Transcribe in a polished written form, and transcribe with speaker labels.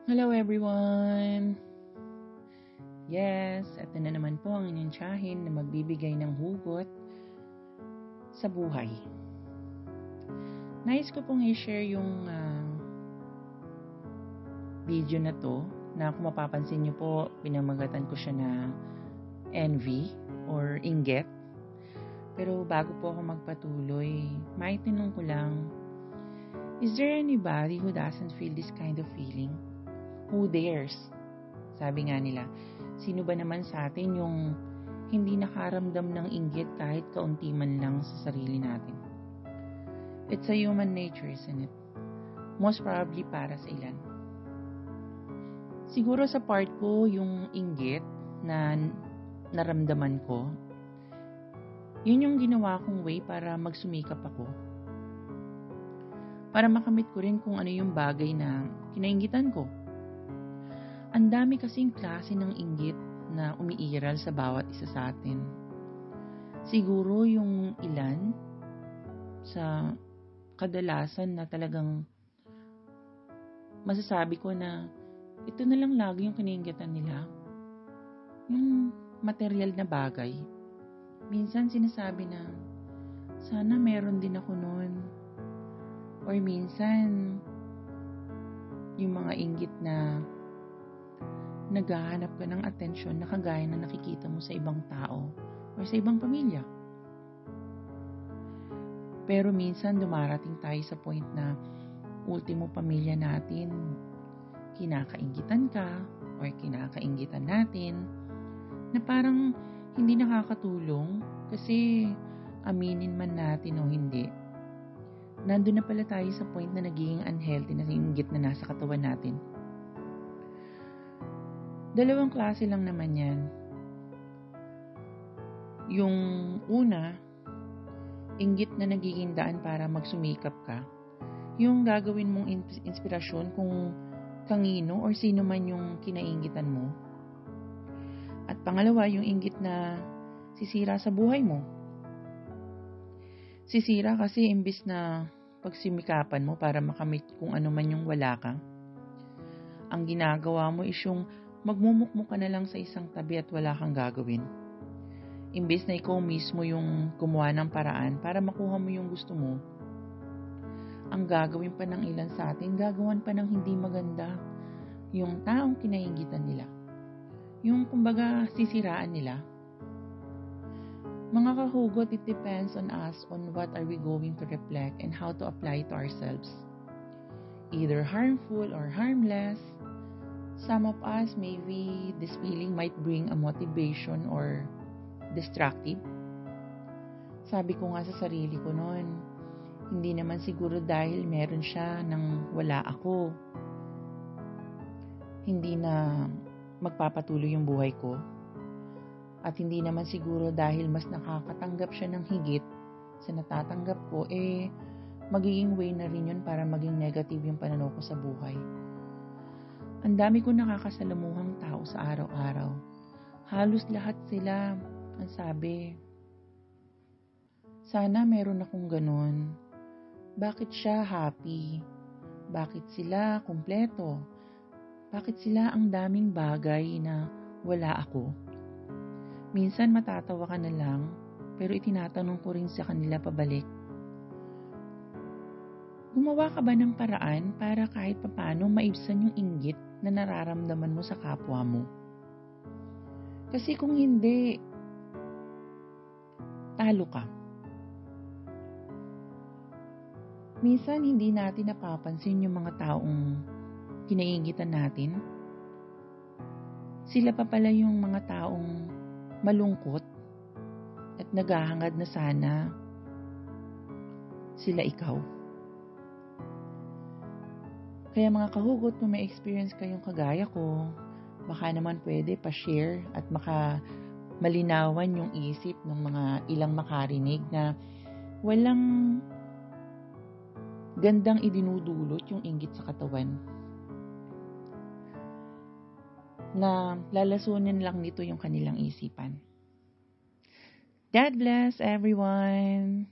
Speaker 1: Hello everyone! Yes, ito na naman po ang inyong tiyahin na magbibigay ng hugot sa buhay. Nais ko pong i-share yung video na to na kung mapapansin niyo po, pinamagatan ko siya na envy or inggit. Pero bago po ako magpatuloy, maitanong ko lang, is there anybody who doesn't feel this kind of feeling? Who dares? Sabi nga nila, sino ba naman sa atin yung hindi nakaramdam ng inggit kahit kaunti man lang sa sarili natin? It's a human nature, isn't it? Most probably para sa ilan. Siguro sa part ko, yung inggit na naramdaman ko, yun yung ginawa kong way para magsumikap ako. Para makamit ko rin kung ano yung bagay na kinainggitan ko. Ang dami kasing klase ng inggit na umiiral sa bawat isa sa atin. Siguro yung ilan sa kadalasan na talagang masasabi ko na ito na lang lagi yung kinainggitan nila. Yung material na bagay. Minsan sinasabi na sana meron din ako noon. Or minsan yung mga inggit na naghahanap ka ng atensyon na kagaya na nakikita mo sa ibang tao o sa ibang pamilya. Pero minsan dumarating tayo sa point na ultimo pamilya natin, kinakainggitan ka o kinakainggitan natin na parang hindi nakakatulong kasi aminin man natin o hindi. Nandun na pala tayo sa point na nagiging unhealthy na inggit na nasa katawan natin. Dalawang klase lang naman yan. Yung una, inggit na nagiging daan para magsumikap ka. Yung gagawin mong inspirasyon kung kanino or sino man yung kinainggitan mo. At pangalawa, yung inggit na sisira sa buhay mo. Sisira kasi imbis na pagsumikapan mo para makamit kung ano man yung wala ka. Ang ginagawa mo is yung magmumukmuk ka na lang sa isang tabi at wala kang gagawin. Imbes na ikaw mismo yung gumawa ng paraan para makuha mo yung gusto mo, ang gagawin pa ng ilan sa atin, gagawan pa ng hindi maganda yung taong kinainggitan nila. Yung kumbaga sisiraan nila. Mga kahugot, it depends on us on what are we going to reflect and how to apply it to ourselves. Either harmful or harmless. Some of us, maybe this feeling might bring a motivation or destructive. Sabi ko nga sa sarili ko noon, hindi naman siguro dahil meron siya nang wala ako. Hindi na magpapatuloy yung buhay ko. At hindi naman siguro dahil mas nakakatanggap siya ng higit sa natatanggap ko, magiging way na rin yun para maging negative yung pananaw ko sa buhay. Ang dami ko nakakasalamuhang tao sa araw-araw. Halos lahat sila, ang sabi, sana meron akong ganun. Bakit siya happy? Bakit sila kumpleto? Bakit sila ang daming bagay na wala ako? Minsan matatawa ka na lang, pero itinatanong ko rin sa kanila pabalik. Gumawa ka ba ng paraan para kahit papaano maibsan yung inggit na nararamdaman mo sa kapwa mo? Kasi kung hindi, talo ka. Minsan hindi natin napapansin yung mga taong kinainggitan natin. Sila pa pala yung mga taong malungkot at naghahangad na sana sila ikaw. Kaya mga kahugot, kung may experience kayong kagaya ko, baka naman pwede pa-share at malinawan yung isip ng mga ilang makarinig na walang gandang idinudulot yung inggit sa katawan. Na lalasunin lang nito yung kanilang isipan. God bless everyone!